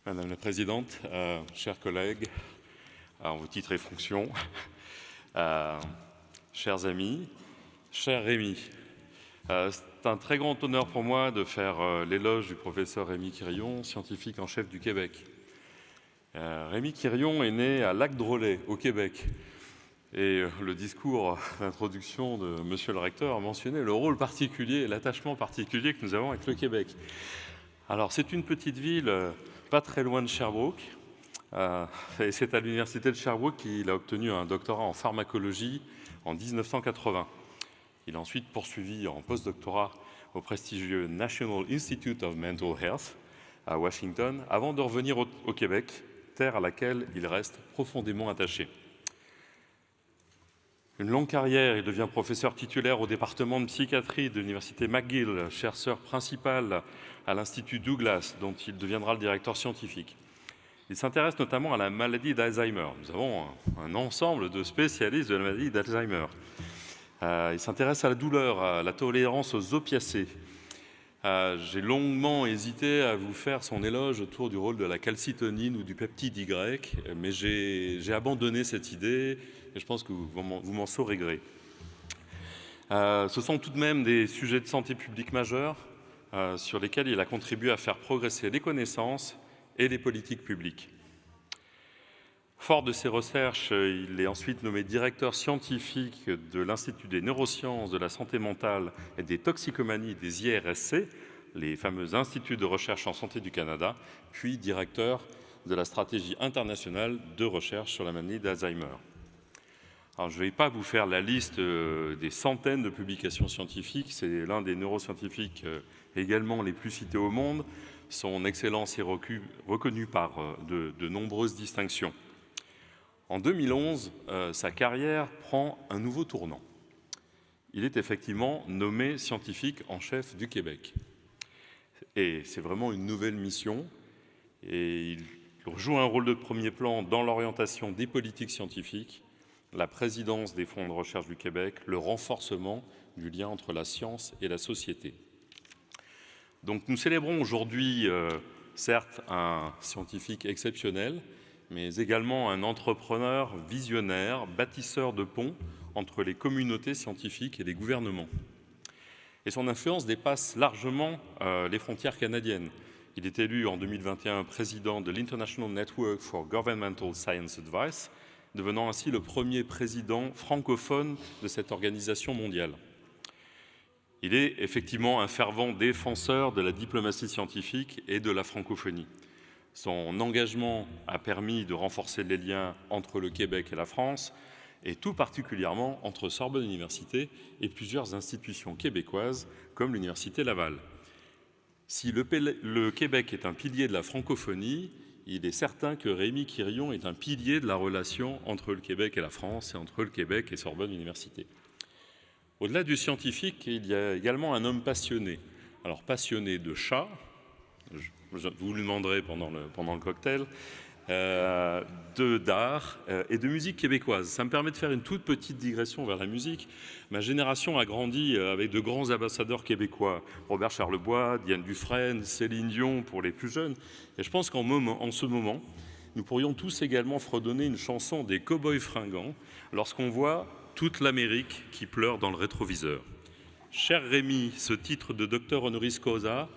Madame la Présidente, chers collègues, en vos titres et fonctions, chers amis, cher Rémi, c'est un très grand honneur pour moi de faire l'éloge du professeur Rémi Quirion, scientifique en chef du Québec. Rémi Quirion est né à Lac-Drolet, au Québec. Et le discours d'introduction de Monsieur le Recteur a mentionné le rôle particulier et l'attachement particulier que nous avons avec le Québec. Alors, c'est une petite ville pas très loin de Sherbrooke. Et c'est à l'université de Sherbrooke qu'il a obtenu un doctorat en pharmacologie en 1980. Il a ensuite poursuivi en postdoctorat au prestigieux National Institute of Mental Health à Washington, avant de revenir au Québec, terre à laquelle il reste profondément attaché. Une longue carrière, il devient professeur titulaire au département de psychiatrie de l'université McGill, chercheur principal à l'Institut Douglas, dont il deviendra le directeur scientifique. Il s'intéresse notamment à la maladie d'Alzheimer. Nous avons un ensemble de spécialistes de la maladie d'Alzheimer. Il s'intéresse à la douleur, à la tolérance aux opiacés. J'ai longuement hésité à vous faire son éloge autour du rôle de la calcitonine ou du peptide Y, mais j'ai abandonné cette idée et je pense que vous m'en saurez gré. Ce sont tout de même des sujets de santé publique majeurs sur lesquels il a contribué à faire progresser les connaissances et les politiques publiques. Fort de ses recherches, il est ensuite nommé directeur scientifique de l'Institut des neurosciences, de la santé mentale et des toxicomanies des IRSC, les fameux instituts de recherche en santé du Canada, puis directeur de la stratégie internationale de recherche sur la maladie d'Alzheimer. Alors, je ne vais pas vous faire la liste des centaines de publications scientifiques. C'est l'un des neuroscientifiques également les plus cités au monde. Son excellence est reconnue par de nombreuses distinctions. En 2011, sa carrière prend un nouveau tournant. Il est effectivement nommé scientifique en chef du Québec. Et c'est vraiment une nouvelle mission. Et il joue un rôle de premier plan dans l'orientation des politiques scientifiques, la présidence des fonds de recherche du Québec, le renforcement du lien entre la science et la société. Donc nous célébrons aujourd'hui, certes, un scientifique exceptionnel, mais également un entrepreneur visionnaire, bâtisseur de ponts entre les communautés scientifiques et les gouvernements. Et son influence dépasse largement les frontières canadiennes. Il est élu en 2021 président de l'International Network for Governmental Science Advice, devenant ainsi le premier président francophone de cette organisation mondiale. Il est effectivement un fervent défenseur de la diplomatie scientifique et de la francophonie. Son engagement a permis de renforcer les liens entre le Québec et la France, et tout particulièrement entre Sorbonne Université et plusieurs institutions québécoises, comme l'Université Laval. Si le Québec est un pilier de la francophonie, il est certain que Rémi Quirion est un pilier de la relation entre le Québec et la France et entre le Québec et Sorbonne Université. Au-delà du scientifique, il y a également un homme passionné. Alors passionné de chats, vous lui demanderez pendant le cocktail, d'art et de musique québécoise. Ça me permet de faire une toute petite digression vers la musique. Ma génération a grandi avec de grands ambassadeurs québécois, Robert Charlebois, Diane Dufresne, Céline Dion pour les plus jeunes. Et je pense en ce moment, nous pourrions tous également fredonner une chanson des Cowboys fringants lorsqu'on voit toute l'Amérique qui pleure dans le rétroviseur. Cher Rémi, ce titre de docteur honoris causa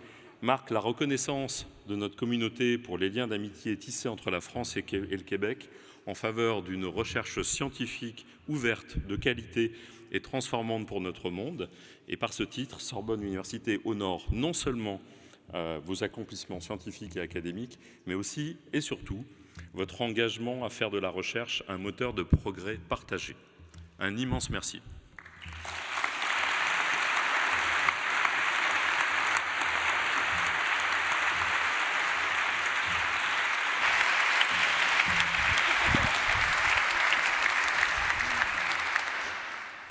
marque la reconnaissance de notre communauté pour les liens d'amitié tissés entre la France et le Québec en faveur d'une recherche scientifique ouverte, de qualité et transformante pour notre monde. Et par ce titre, Sorbonne Université honore non seulement vos accomplissements scientifiques et académiques, mais aussi et surtout votre engagement à faire de la recherche un moteur de progrès partagé. Un immense merci.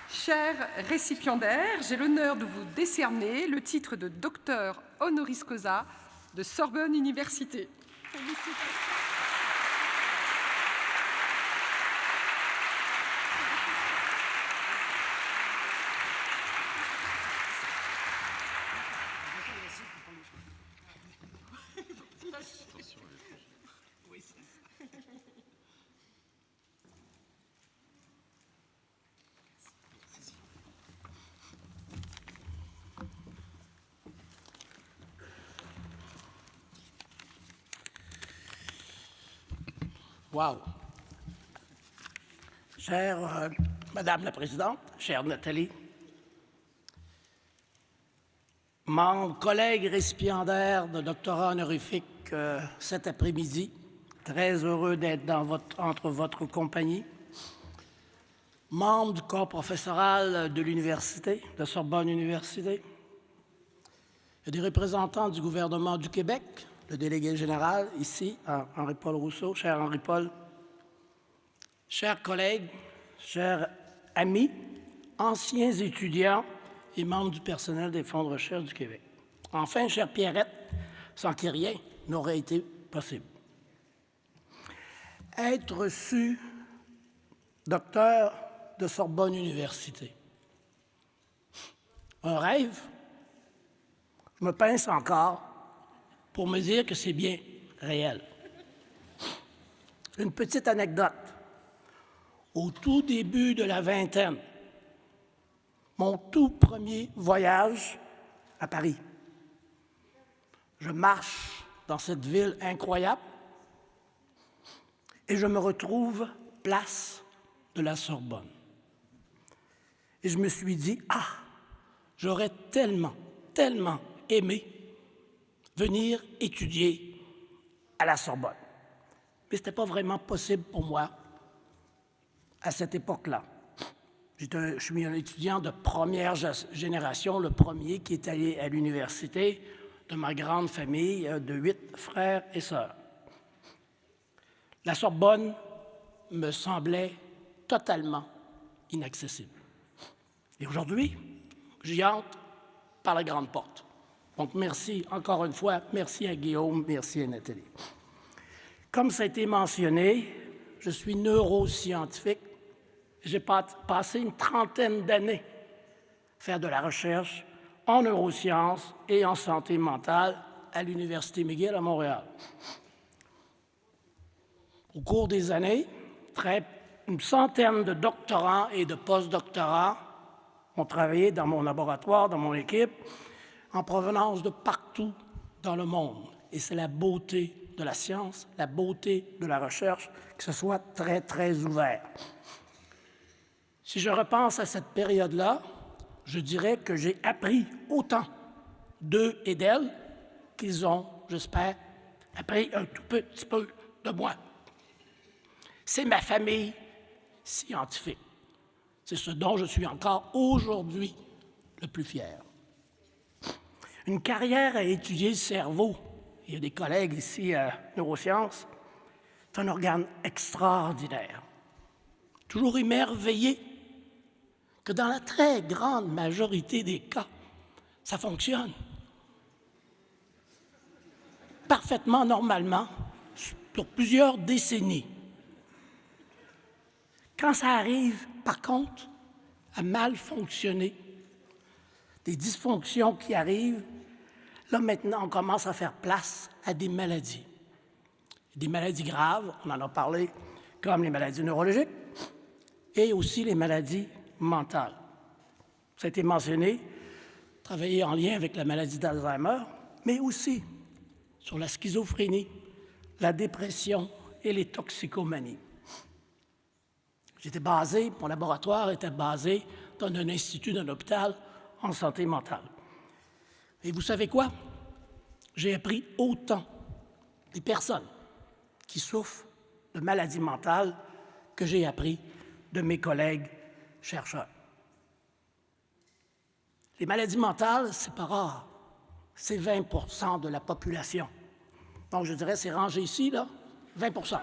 Chers récipiendaires, j'ai l'honneur de vous décerner le titre de docteur honoris causa de Sorbonne Université. Wow! Chère Madame la Présidente, chère Nathalie, membres, collègues récipiendaires de doctorat honorifique cet après-midi, très heureux d'être entre votre compagnie. Membres du corps professoral de l'Université, de Sorbonne Université, et des représentants du gouvernement du Québec, le délégué général, ici, Henri-Paul Rousseau, cher Henri-Paul, chers collègues, chers amis, anciens étudiants et membres du personnel des fonds de recherche du Québec. Enfin, chère Pierrette, sans qui rien n'aurait été possible. Être reçu docteur de Sorbonne Université. Un rêve? Je me pince encore pour me dire que c'est bien réel. Une petite anecdote. Au tout début de la vingtaine, mon tout premier voyage à Paris. Je marche dans cette ville incroyable et je me retrouve place de la Sorbonne. Et je me suis dit, j'aurais tellement aimé venir étudier à la Sorbonne. Mais ce n'était pas vraiment possible pour moi à cette époque-là. Je suis un étudiant de première génération, le premier qui est allé à l'université de ma grande famille de 8 frères et sœurs. La Sorbonne me semblait totalement inaccessible. Et aujourd'hui, j'y entre par la grande porte. Donc, merci encore une fois, merci à Guillaume, merci à Nathalie. Comme ça a été mentionné, je suis neuroscientifique. J'ai passé une trentaine d'années à faire de la recherche en neurosciences et en santé mentale à l'Université McGill à Montréal. Au cours des années, une centaine de doctorants et de postdoctorants ont travaillé dans mon laboratoire, dans mon équipe, en provenance de partout dans le monde. Et c'est la beauté de la science, la beauté de la recherche, que ce soit très ouvert. Si je repense à cette période-là, je dirais que j'ai appris autant d'eux et d'elles qu'ils ont, j'espère, appris un tout petit peu de moi. C'est ma famille scientifique. C'est ce dont je suis encore aujourd'hui le plus fier. Une carrière à étudier le cerveau, il y a des collègues ici à Neurosciences, c'est un organe extraordinaire. Toujours émerveillé que dans la très grande majorité des cas, ça fonctionne parfaitement normalement pour plusieurs décennies. Quand ça arrive, par contre, à mal fonctionner, des dysfonctions qui arrivent, là maintenant, on commence à faire place à des maladies. Des maladies graves, on en a parlé, comme les maladies neurologiques, et aussi les maladies mentales. Ça a été mentionné, travailler en lien avec la maladie d'Alzheimer, mais aussi sur la schizophrénie, la dépression et les toxicomanies. Mon laboratoire était basé dans un institut d'un hôpital en santé mentale. Et vous savez quoi? J'ai appris autant des personnes qui souffrent de maladies mentales que j'ai appris de mes collègues chercheurs. Les maladies mentales, c'est pas rare. C'est 20% de la population. Donc, je dirais, c'est rangé ici, là, 20%.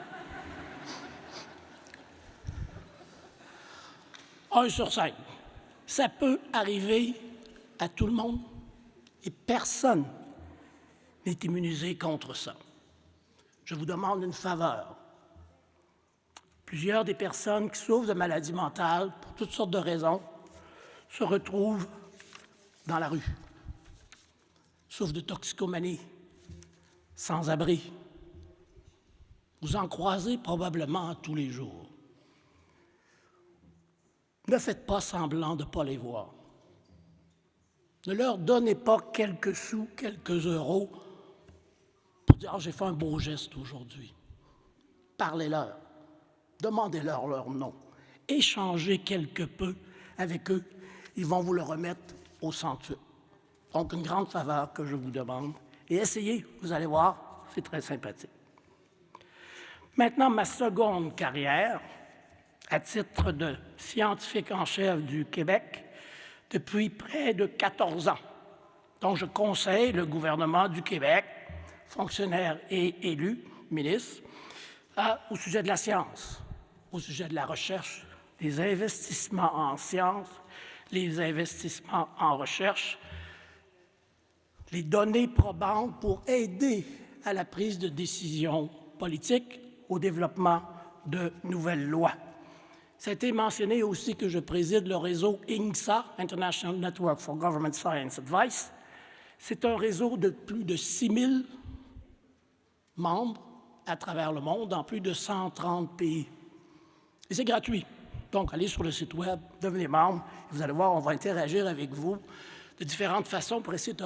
1 sur 5. Ça peut arriver à tout le monde et personne n'est immunisé contre ça. Je vous demande une faveur. Plusieurs des personnes qui souffrent de maladies mentales, pour toutes sortes de raisons, se retrouvent dans la rue, souffrent de toxicomanie, sans abri. Vous en croisez probablement tous les jours. Ne faites pas semblant de ne pas les voir. Ne leur donnez pas quelques sous, quelques euros pour dire « j'ai fait un beau geste aujourd'hui ». parlez-leur, demandez-leur leur nom, échangez quelque peu avec eux, ils vont vous le remettre au centuple. Donc, une grande faveur que je vous demande. Et essayez, vous allez voir, c'est très sympathique. Maintenant, ma seconde carrière, à titre de scientifique en chef du Québec, depuis près de 14 ans. Donc, je conseille le gouvernement du Québec, fonctionnaires et élus, ministres, au sujet de la science, au sujet de la recherche, des investissements en sciences, les investissements en recherche, les données probantes pour aider à la prise de décision politique, au développement de nouvelles lois. Ça a été mentionné aussi que je préside le réseau INGSA, International Network for Government Science Advice. C'est un réseau de plus de 6000 membres à travers le monde, dans plus de 130 pays. Et c'est gratuit. Donc, allez sur le site Web, devenez membre, et vous allez voir, on va interagir avec vous de différentes façons pour essayer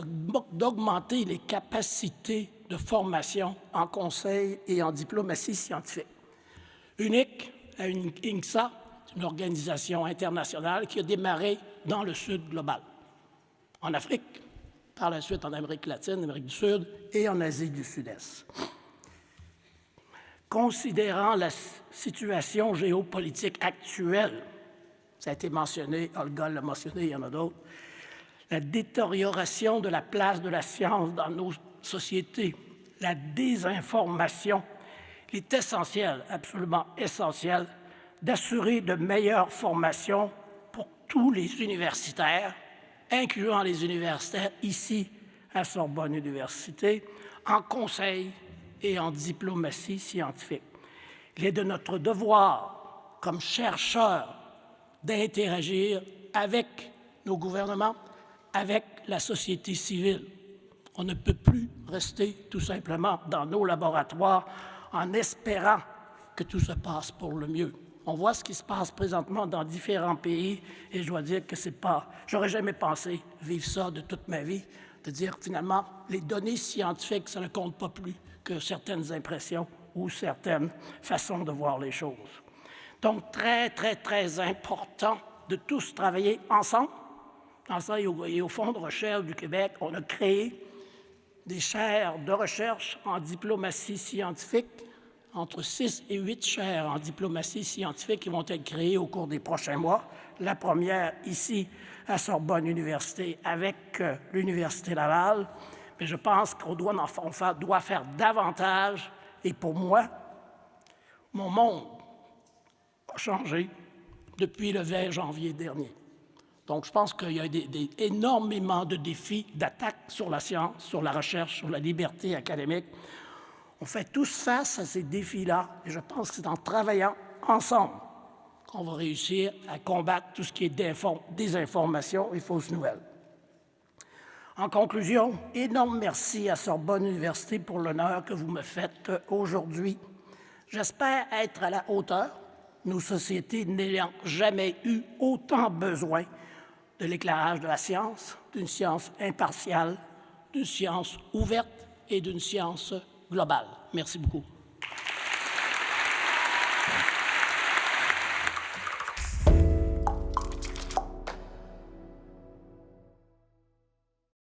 d'augmenter les capacités de formation en conseil et en diplomatie scientifique. Unique à INGSA, c'est une organisation internationale qui a démarré dans le Sud global, en Afrique, par la suite en Amérique latine, Amérique du Sud et en Asie du Sud-Est. Considérant la situation géopolitique actuelle, ça a été mentionné, Olga l'a mentionné, il y en a d'autres, la détérioration de la place de la science dans nos sociétés, la désinformation, il est essentiel, absolument essentiel, d'assurer de meilleures formations pour tous les universitaires, incluant les universitaires ici à Sorbonne Université, en conseil et en diplomatie scientifique. Il est de notre devoir, comme chercheurs, d'interagir avec nos gouvernements, avec la société civile. On ne peut plus rester tout simplement dans nos laboratoires en espérant que tout se passe pour le mieux. On voit ce qui se passe présentement dans différents pays et je dois dire que c'est pas... J'aurais jamais pensé vivre ça de toute ma vie, de dire finalement, les données scientifiques, ça ne compte pas plus que certaines impressions ou certaines façons de voir les choses. Donc, très, très, très important de tous travailler ensemble. Et au Fonds de recherche du Québec, on a créé des chaires de recherche en diplomatie scientifique, entre 6 et 8 chaires en diplomatie scientifique qui vont être créées au cours des prochains mois. La première ici à Sorbonne Université avec l'Université Laval. Mais je pense qu'on doit faire davantage. Et pour moi, mon monde a changé depuis le 20 janvier dernier. Donc, je pense qu'il y a énormément de défis, d'attaques sur la science, sur la recherche, sur la liberté académique. On fait tous face à ces défis-là et je pense que c'est en travaillant ensemble qu'on va réussir à combattre tout ce qui est désinformation et fausses nouvelles. En conclusion, énorme merci à Sorbonne Université pour l'honneur que vous me faites aujourd'hui. J'espère être à la hauteur, nos sociétés n'ayant jamais eu autant besoin de l'éclairage de la science, d'une science impartiale, d'une science ouverte et d'une science globale. Merci beaucoup.